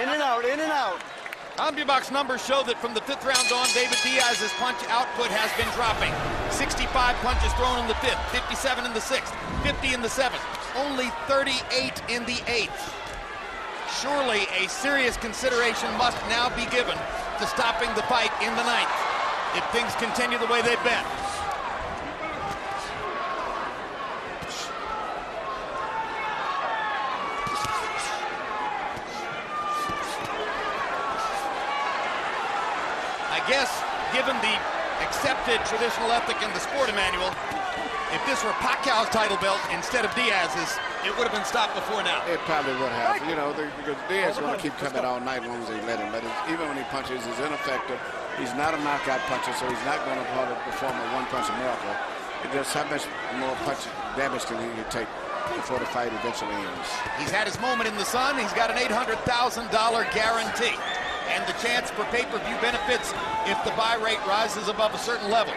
In and out, in and out. CompuBox numbers show that from the 5th round on, David Diaz's punch output has been dropping. 65 punches thrown in the 5th, 57 in the 6th, 50 in the 7th, only 38 in the 8th. Surely a serious consideration must now be given to stopping the fight in the 9th if things continue the way they've been. I guess, given the accepted traditional ethic in the sport manual, if this were Pacquiao's title belt instead of Diaz's, it would have been stopped before now. It probably would have. You know, because Diaz is going to keep coming all night long as they let him. But even when he punches, he's ineffective. He's not a knockout puncher, so he's not going to perform a one-punch miracle. It just how much more punch damage can he take before the fight eventually ends. He's had his moment in the sun. He's got an $800,000 guarantee and the chance for pay-per-view benefits if the buy rate rises above a certain level.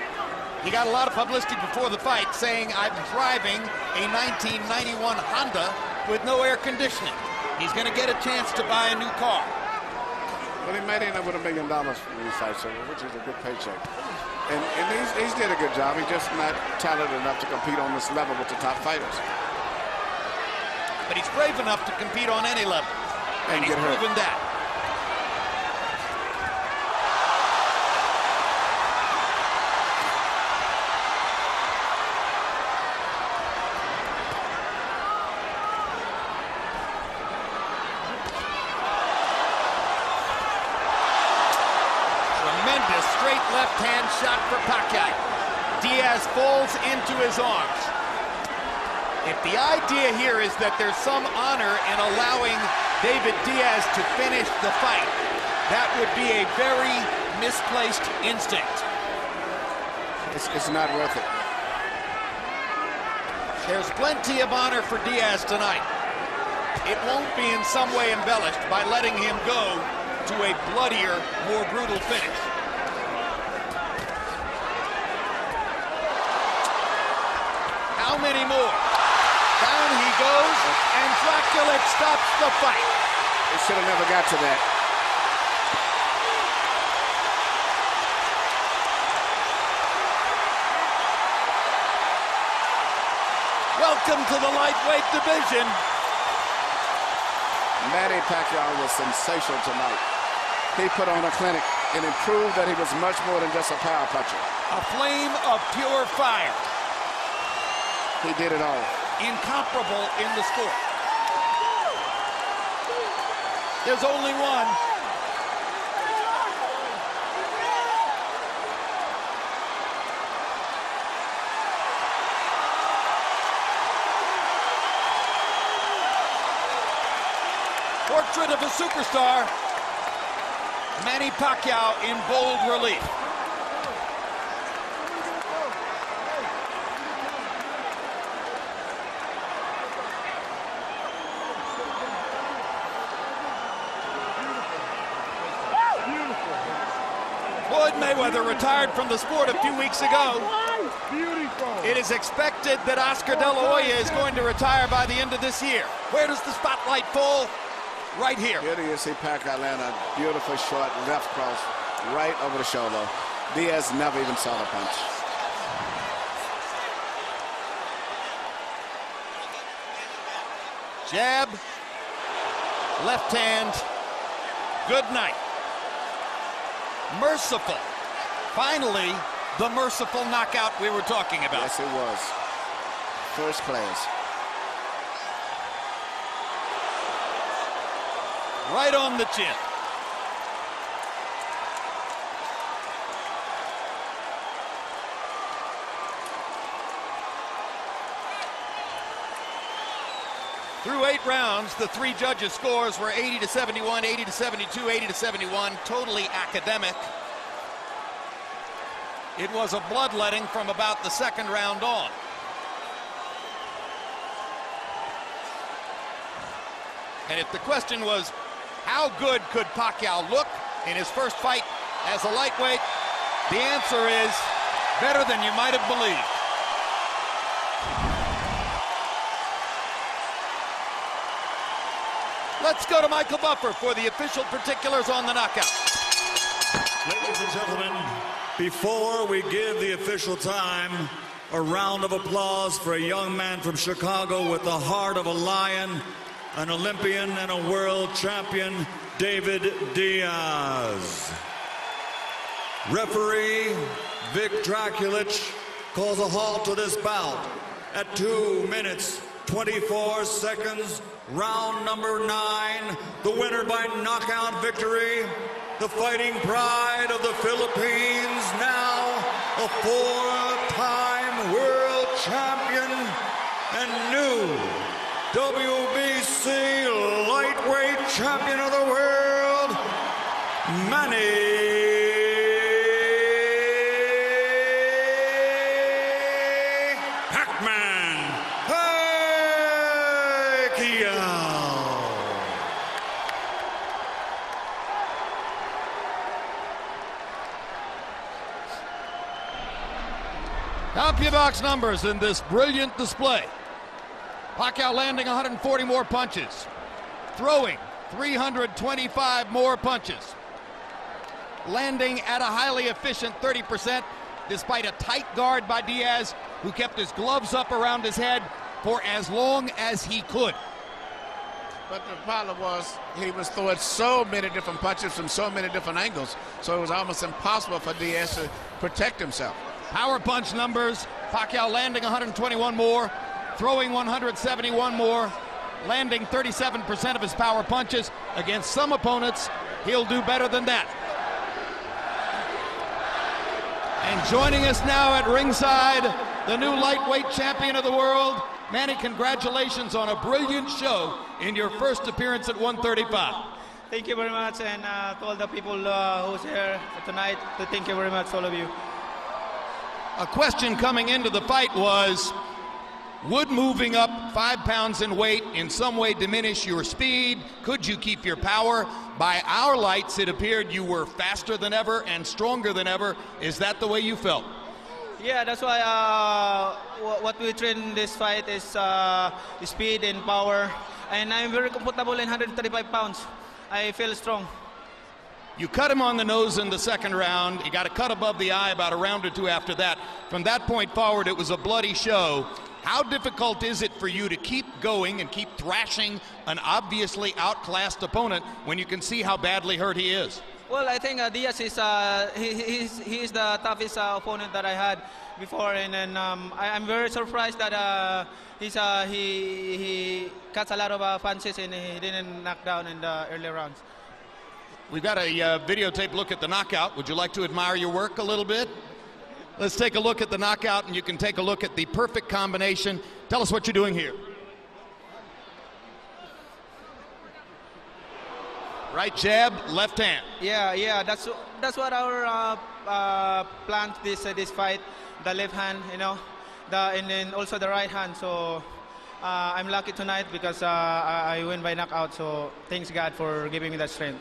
He got a lot of publicity before the fight saying, "I'm driving a 1991 Honda with no air conditioning." He's going to get a chance to buy a new car. Well, he might end up with $1 million from these fights, which is a good paycheck. And he's did a good job. He's just not talented enough to compete on this level with the top fighters. But he's brave enough to compete on any level. And he's proven that. Tremendous straight left-hand shot for Pacquiao. Diaz falls into his arms. If the idea here is that there's some honor in allowing David Diaz to finish the fight, that would be a very misplaced instinct. It's not worth it. There's plenty of honor for Diaz tonight. It won't be in some way embellished by letting him go to a bloodier, more brutal finish. How many more? Down he goes, and Dracula stops the fight. They should have never got to that. Welcome to the lightweight division. Manny Pacquiao was sensational tonight. He put on a clinic and it proved that he was much more than just a power puncher. A flame of pure fire. He did it all. Incomparable in the sport. There's only one. Portrait of a superstar. Manny Pacquiao in bold relief. Floyd Mayweather retired from the sport a few weeks ago. It is expected that Oscar De La Hoya is going to retire by the end of this year. Where does the spotlight fall? Right here. Here you see Pacquiao land a beautiful short left cross right over the shoulder. Diaz never even saw the punch. Jab, left hand, good night. Merciful. Finally, the merciful knockout we were talking about. Yes, it was. First class. Right on the chin. Through 8 rounds, the 3 judges' scores were 80-71, 80-72, 80-71, totally academic. It was a bloodletting from about the 2nd round on. And if the question was, how good could Pacquiao look in his first fight as a lightweight? The answer is better than you might have believed. Let's go to Michael Buffer for the official particulars on the knockout. Ladies and gentlemen, before we give the official time, a round of applause for a young man from Chicago with the heart of a lion, an Olympian and a world champion, David Diaz. Referee Vic Draculich calls a halt to this bout at 2 minutes, 24 seconds, round number 9. The winner by knockout victory, the fighting pride of the Philippines, now a 4-time world champion and new WBC lightweight champion of the world, Manny Pacquiao. CompuBox numbers in this brilliant display. Pacquiao landing 140 more punches, throwing 325 more punches, landing at a highly efficient 30%, despite a tight guard by Diaz, who kept his gloves up around his head for as long as he could. But the problem was he was throwing so many different punches from so many different angles, so it was almost impossible for Diaz to protect himself. Power punch numbers, Pacquiao landing 121 more, throwing 171 more, landing 37% of his power punches. Against some opponents, he'll do better than that. And joining us now at ringside, the new lightweight champion of the world. Manny, congratulations on a brilliant show in your first appearance at 135. Thank you very much, and to all the people who's here tonight, thank you very much, all of you. A question coming into the fight was, would moving up 5 pounds in weight in some way diminish your speed? Could you keep your power? By our lights, it appeared you were faster than ever and stronger than ever. Is that the way you felt? Yeah, that's why what we train in this fight is speed and power. And I'm very comfortable in 135 pounds. I feel strong. You cut him on the nose in the second round. You got a cut above the eye about a round or two after that. From that point forward, it was a bloody show. How difficult is it for you to keep going and keep thrashing an obviously outclassed opponent when you can see how badly hurt he is? Well, I think Diaz is he's the toughest opponent that I had before, and then I'm very surprised that he cuts a lot of punches and he didn't knock down in the early rounds. We've got a videotape look at the knockout. Would you like to admire your work a little bit? Let's take a look at the knockout, and you can take a look at the perfect combination. Tell us what you're doing here. Right jab, left hand. Yeah, that's what our plan this fight. The left hand, you know, and then also the right hand. So I'm lucky tonight because I win by knockout. So thanks God for giving me that strength.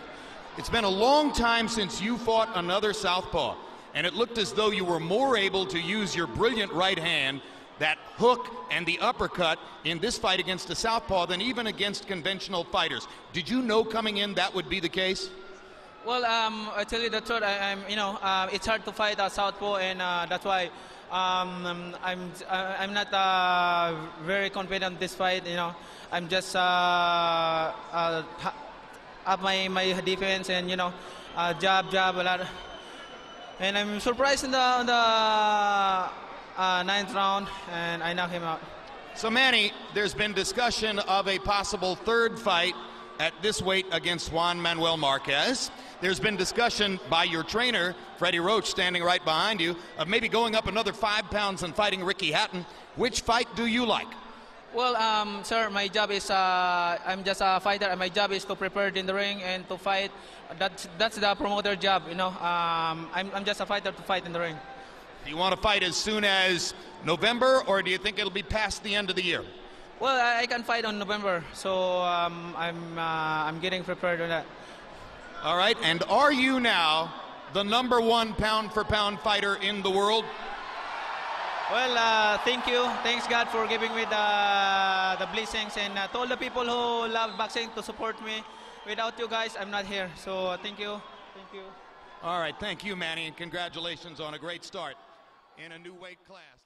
It's been a long time since you fought another southpaw, and it looked as though you were more able to use your brilliant right hand, that hook and the uppercut in this fight against a southpaw than even against conventional fighters. Did you know coming in that would be the case? Well, I tell you the truth. It's hard to fight a southpaw, and that's why I'm not very confident in this fight. You know, I'm just up my defense, and you know, jab a lot. And I'm surprised in the 9th round, and I knock him out. So Manny, there's been discussion of a possible third fight at this weight against Juan Manuel Marquez. There's been discussion by your trainer, Freddie Roach, standing right behind you, of maybe going up another 5 pounds and fighting Ricky Hatton. Which fight do you like? Well, sir, my job is, I'm just a fighter, and my job is to prepare in the ring and to fight. That's the promoter job, you know. I'm just a fighter to fight in the ring. Do you want to fight as soon as November, or do you think it'll be past the end of the year? Well, I can fight on November, so I'm getting prepared on that. All right, and are you now the #1 pound-for-pound fighter in the world? Well, thank you. Thanks God for giving me the blessings, and to all the people who love boxing to support me. Without you guys, I'm not here. So thank you. Thank you. All right, thank you, Manny, and congratulations on a great start in a new weight class.